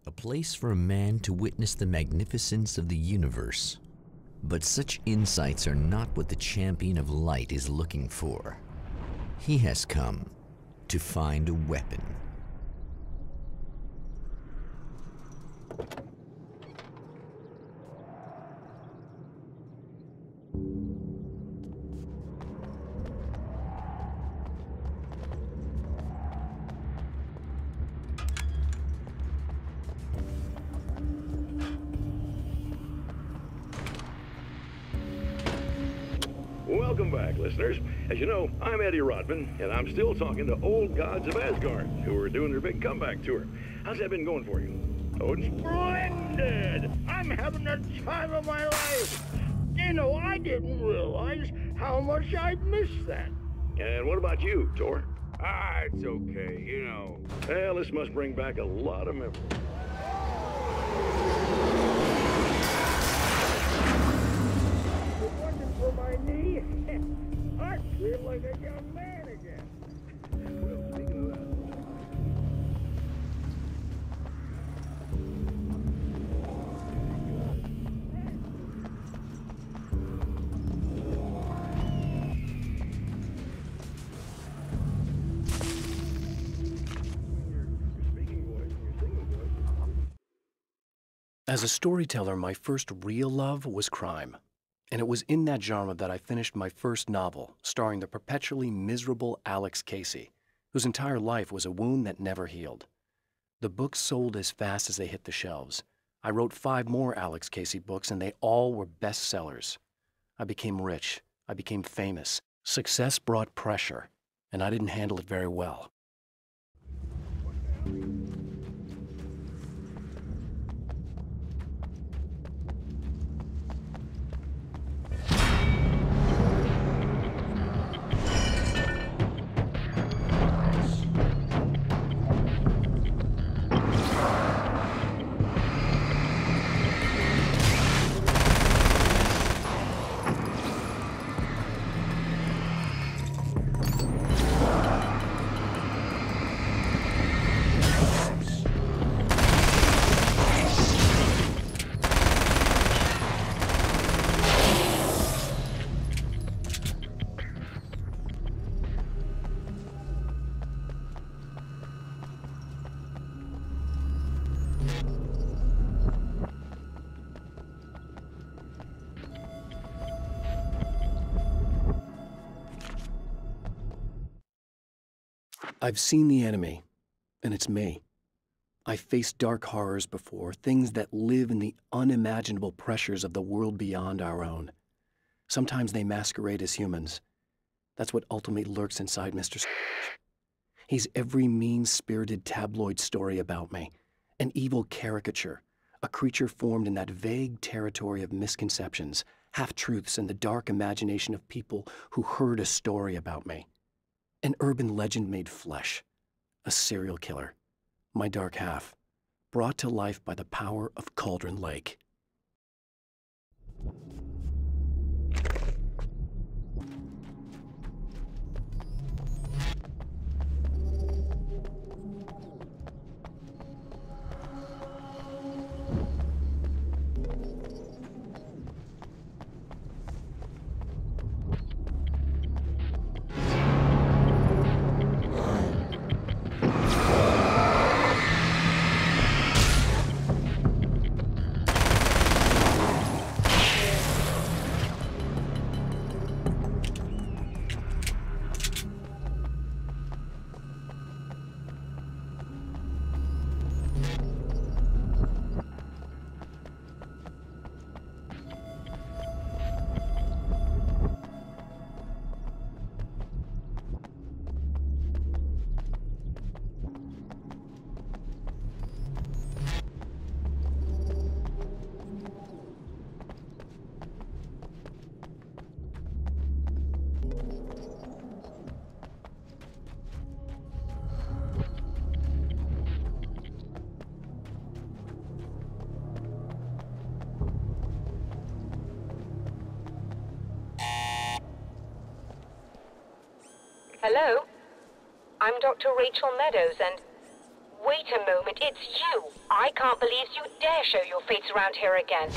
A place for a man to witness the magnificence of the universe. But such insights are not what the champion of light is looking for. He has come to find a weapon. Welcome back, listeners. As you know, I'm Eddie Rodman, and I'm still talking to old gods of Asgard, who are doing their big comeback tour. How's that been going for you? Oh, it's splendid! I'm having the time of my life! You know, I didn't realize how much I'd missed that. And what about you, Tor? Ah, it's okay, you know. Well, this must bring back a lot of memories. For my knee, I feel like a young man again. Well, speaking of that, As a storyteller, my first real love was crime. And it was in that genre that I finished my first novel, starring the perpetually miserable Alex Casey, whose entire life was a wound that never healed. The books sold as fast as they hit the shelves. I wrote 5 more Alex Casey books, and they all were bestsellers. I became rich. I became famous. Success brought pressure, and I didn't handle it very well. I've seen the enemy, and it's me. I've faced dark horrors before, things that live in the unimaginable pressures of the world beyond our own. Sometimes they masquerade as humans. That's what ultimately lurks inside Mr. Strange. He's every mean-spirited tabloid story about me, an evil caricature, a creature formed in that vague territory of misconceptions, half-truths, and the dark imagination of people who heard a story about me. An urban legend made flesh, a serial killer, my dark half, brought to life by the power of Cauldron Lake. Hello? I'm Dr. Rachel Meadows, and Wait a moment, it's you! I can't believe you dare show your face around here again.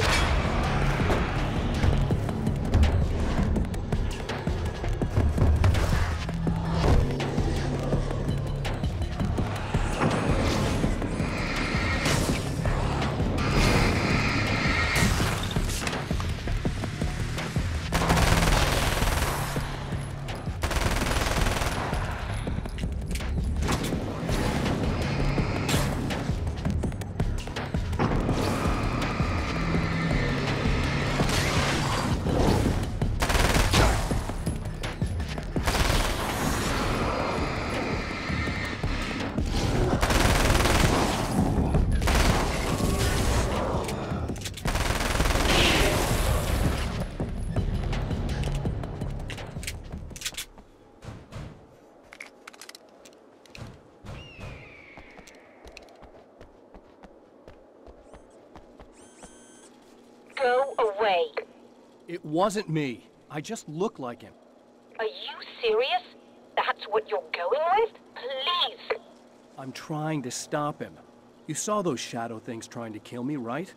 Go away. It wasn't me. I just look like him. Are you serious? That's what you're going with? Please. I'm trying to stop him. You saw those shadow things trying to kill me, right?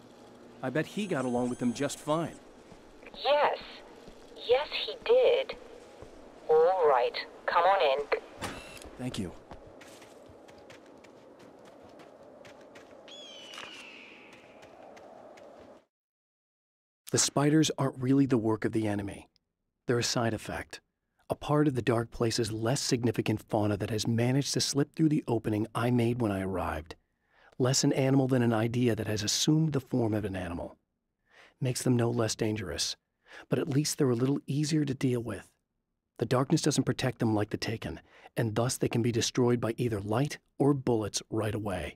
I bet he got along with them just fine. Yes. Yes, he did. All right. Come on in. Thank you. The spiders aren't really the work of the enemy. They're a side effect, a part of the Dark Place's less significant fauna that has managed to slip through the opening I made when I arrived. Less an animal than an idea that has assumed the form of an animal. Makes them no less dangerous, but at least they're a little easier to deal with. The darkness doesn't protect them like the Taken, and thus they can be destroyed by either light or bullets right away.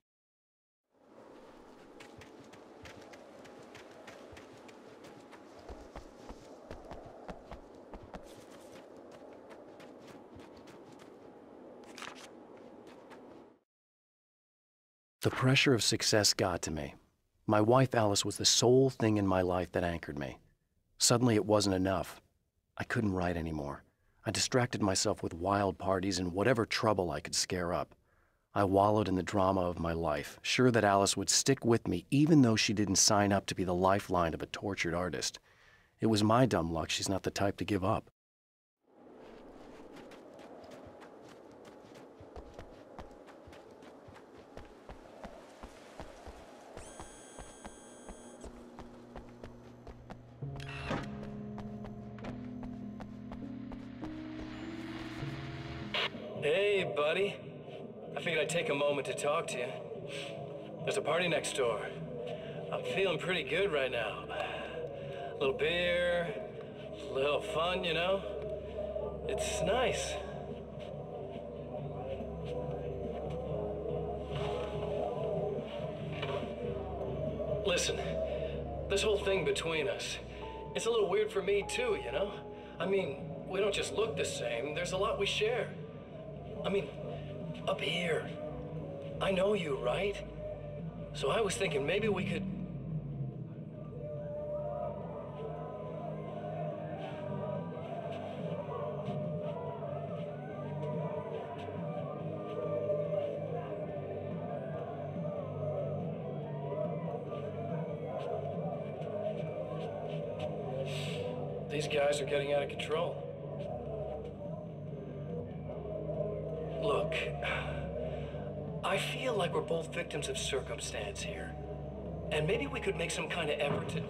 The pressure of success got to me. My wife Alice was the sole thing in my life that anchored me. Suddenly it wasn't enough. I couldn't write anymore. I distracted myself with wild parties and whatever trouble I could scare up. I wallowed in the drama of my life, sure that Alice would stick with me even though she didn't sign up to be the lifeline of a tortured artist. It was my dumb luck she's not the type to give up. Hey, buddy. I figured I'd take a moment to talk to you. There's a party next door. I'm feeling pretty good right now. A little beer, a little fun, you know? It's nice. Listen, this whole thing between us, it's a little weird for me too, you know? I mean, we don't just look the same, there's a lot we share. I mean, up here. I know you, right? So I was thinking maybe we could... These guys are getting out of control. Look, I feel like we're both victims of circumstance here. And maybe we could make some kind of effort to...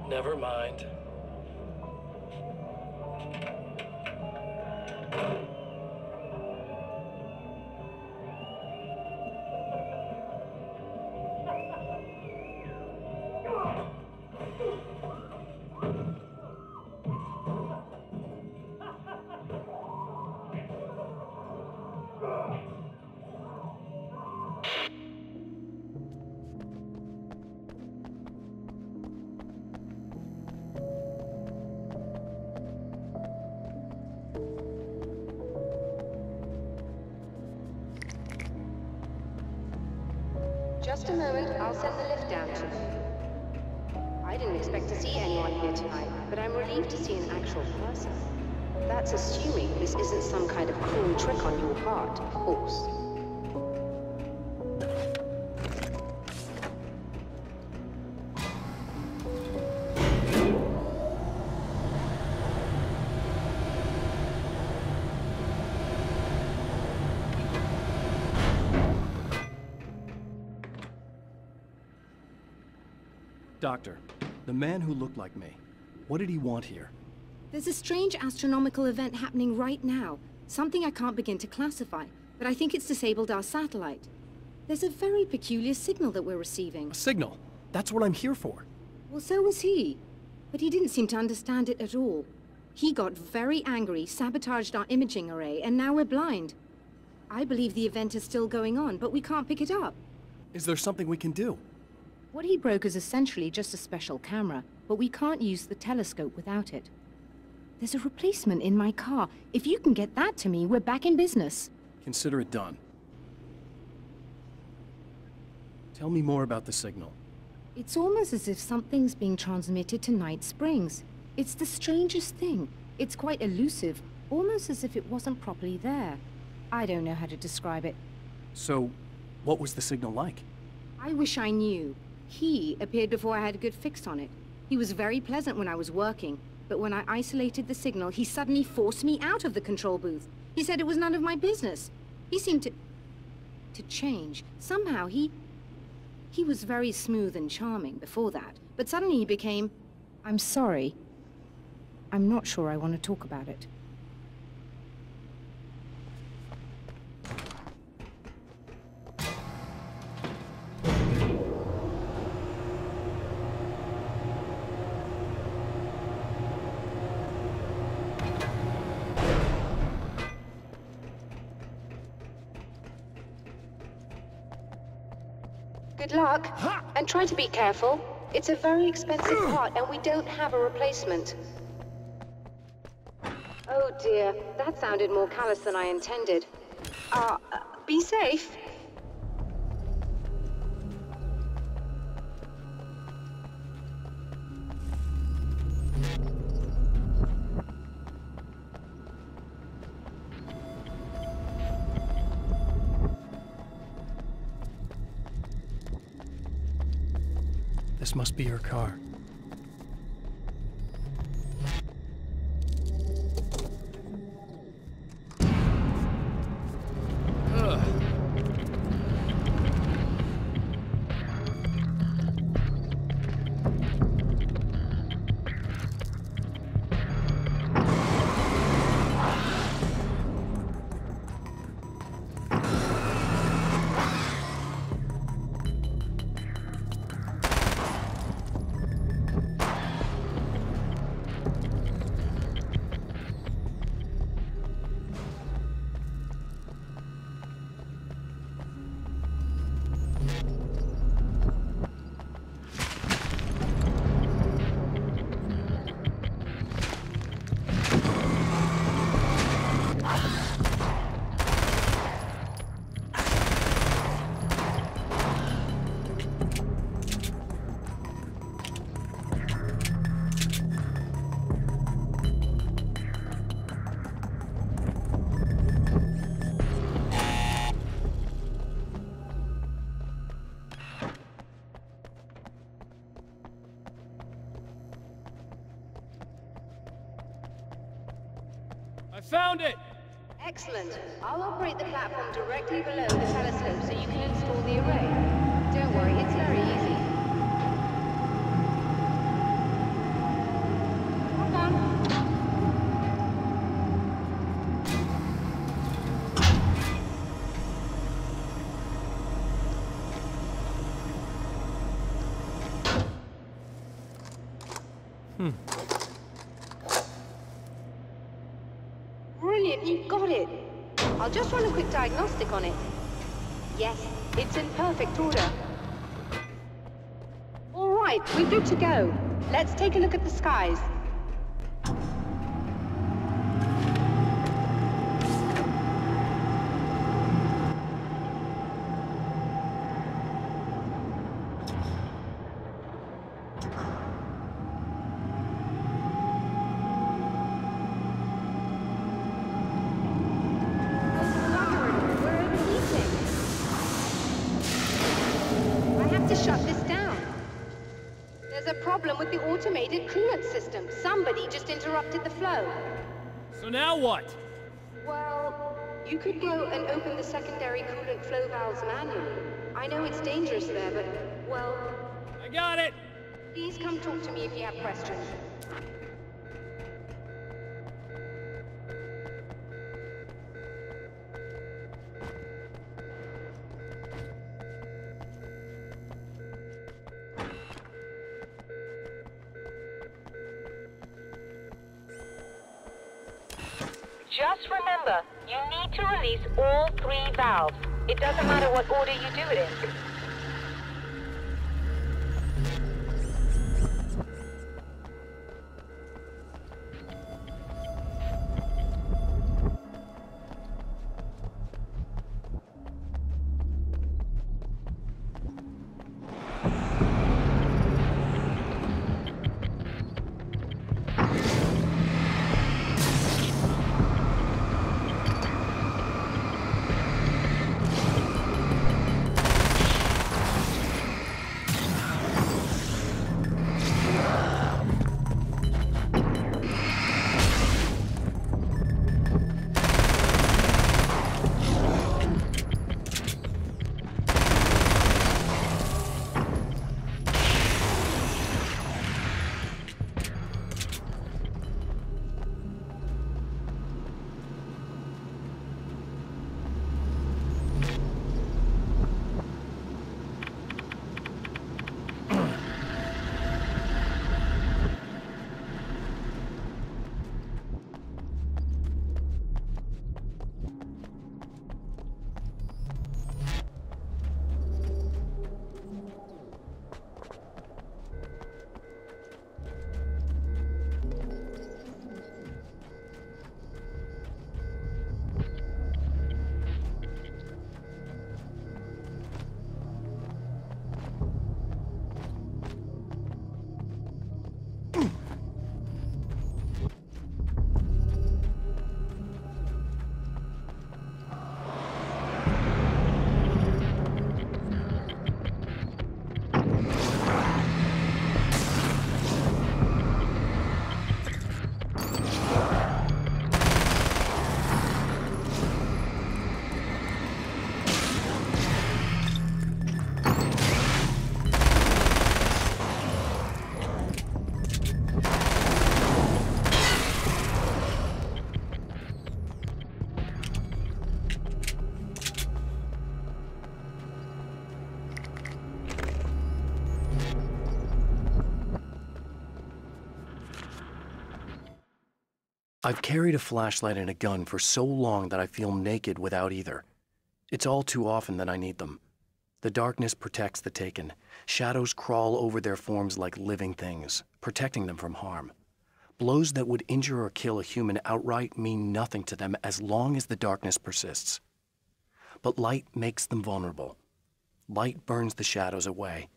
Never mind. Just a moment, I'll send the lift down to you. I didn't expect to see anyone here tonight, but I'm relieved to see an actual person. That's assuming this isn't some kind of cruel trick on your part, of course. Doctor, the man who looked like me, what did he want here? There's a strange astronomical event happening right now. Something I can't begin to classify, but I think it's disabled our satellite. There's a very peculiar signal that we're receiving. A signal? That's what I'm here for. Well, so was he. But he didn't seem to understand it at all. He got very angry, sabotaged our imaging array, and now we're blind. I believe the event is still going on, but we can't pick it up. Is there something we can do? What he broke is essentially just a special camera, but we can't use the telescope without it. There's a replacement in my car. If you can get that to me, we're back in business. Consider it done. Tell me more about the signal. It's almost as if something's being transmitted to Night Springs. It's the strangest thing. It's quite elusive, almost as if it wasn't properly there. I don't know how to describe it. So, what was the signal like? I wish I knew. He appeared before I had a good fix on it. He was very pleasant when I was working, but when I isolated the signal, he suddenly forced me out of the control booth. He said it was none of my business. He seemed to change. Somehow he was very smooth and charming before that, but suddenly he became, I'm sorry. I'm not sure I want to talk about it. Good luck, and try to be careful. It's a very expensive part, and we don't have a replacement. Oh dear, that sounded more callous than I intended. Be safe. This must be her car. I found it! Excellent. I'll operate the platform directly below the telescope so you can install the array. Don't worry, it's very easy. Hold on. Brilliant, you got it. I'll just run a quick diagnostic on it. Yes, it's in perfect order. All right, we're good to go. Let's take a look at the skies. problem with the automated coolant system. Somebody just interrupted the flow. So now what? Well, you could go and open the secondary coolant flow valves manually. I know it's dangerous there, but, well... I got it! Please come talk to me if you have questions. Just remember, you need to release all 3 valves. It doesn't matter what order you do it in. I've carried a flashlight and a gun for so long that I feel naked without either. It's all too often that I need them. The darkness protects the taken. Shadows crawl over their forms like living things, protecting them from harm. Blows that would injure or kill a human outright mean nothing to them as long as the darkness persists. But light makes them vulnerable. Light burns the shadows away.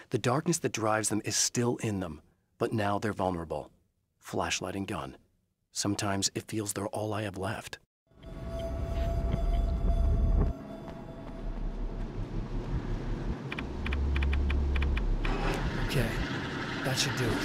The darkness that drives them is still in them, but now they're vulnerable. Flashlight and gun. Sometimes it feels they're all I have left. Okay, that should do it.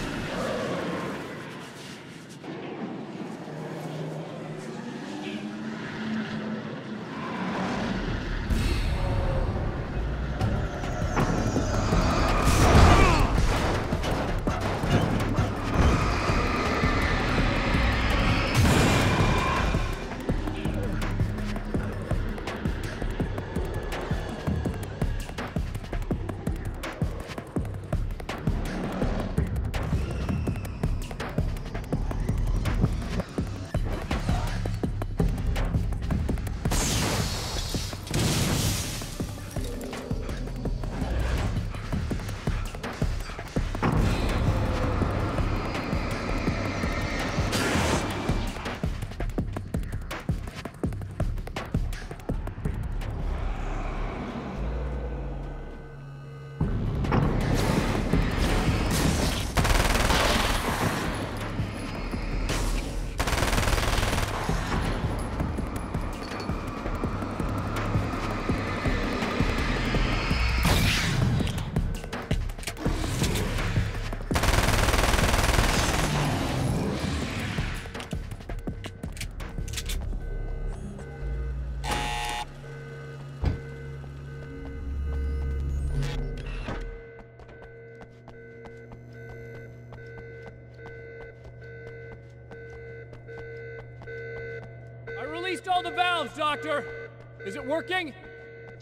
released all the valves, Doctor. Is it working?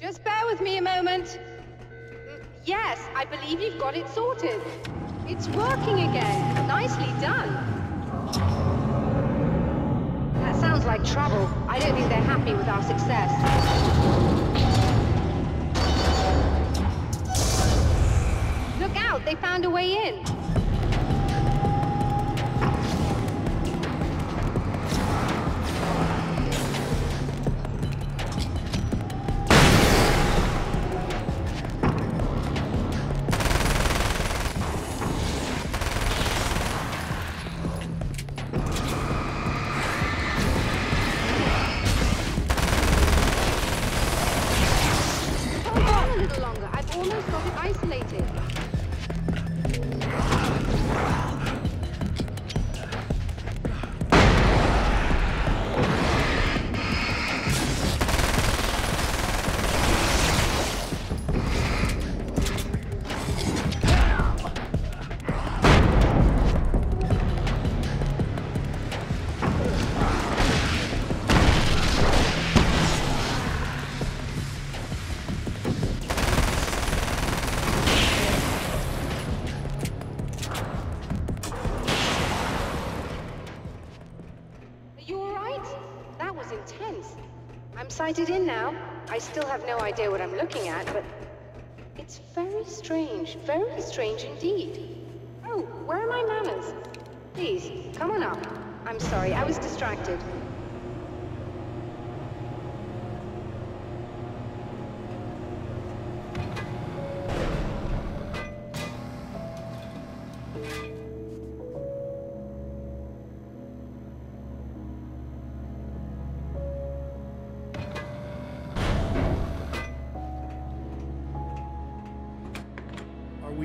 Just bear with me a moment. Yes, I believe you've got it sorted. It's working again. Nicely done. That sounds like trouble. I don't think they're happy with our success. Look out, they found a way in. Sighted in now. I still have no idea what I'm looking at, but it's very strange indeed. Oh, where are my manners? Please, come on up. I'm sorry, I was distracted.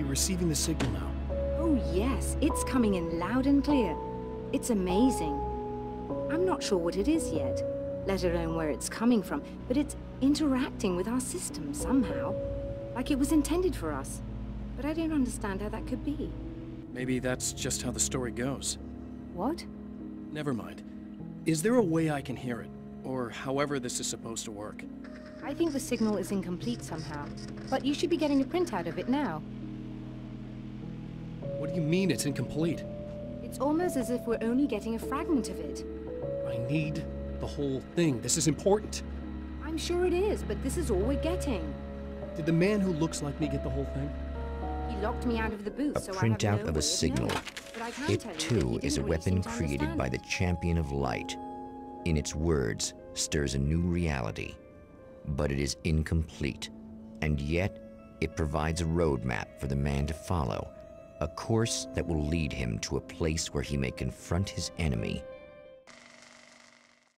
Receiving the signal now. Oh yes, it's coming in loud and clear. It's amazing. I'm not sure what it is yet, let alone where it's coming from, but it's interacting with our system somehow. Like it was intended for us. But I don't understand how that could be. Maybe that's just how the story goes. What? Never mind. Is there a way I can hear it? Or however this is supposed to work? I think the signal is incomplete somehow. But you should be getting a printout of it now. What do you mean it's incomplete? It's almost as if we're only getting a fragment of it. I need the whole thing. This is important. I'm sure it is, but this is all we're getting. Did the man who looks like me get the whole thing? He locked me out of the booth, so I have no printout of way a signal. knowing. But I can It tell you that too he is a didn't really seem weapon to created understand by it. the champion of light. In its words, stirs a new reality. But it is incomplete, and yet it provides a roadmap for the man to follow. A course that will lead him to a place where he may confront his enemy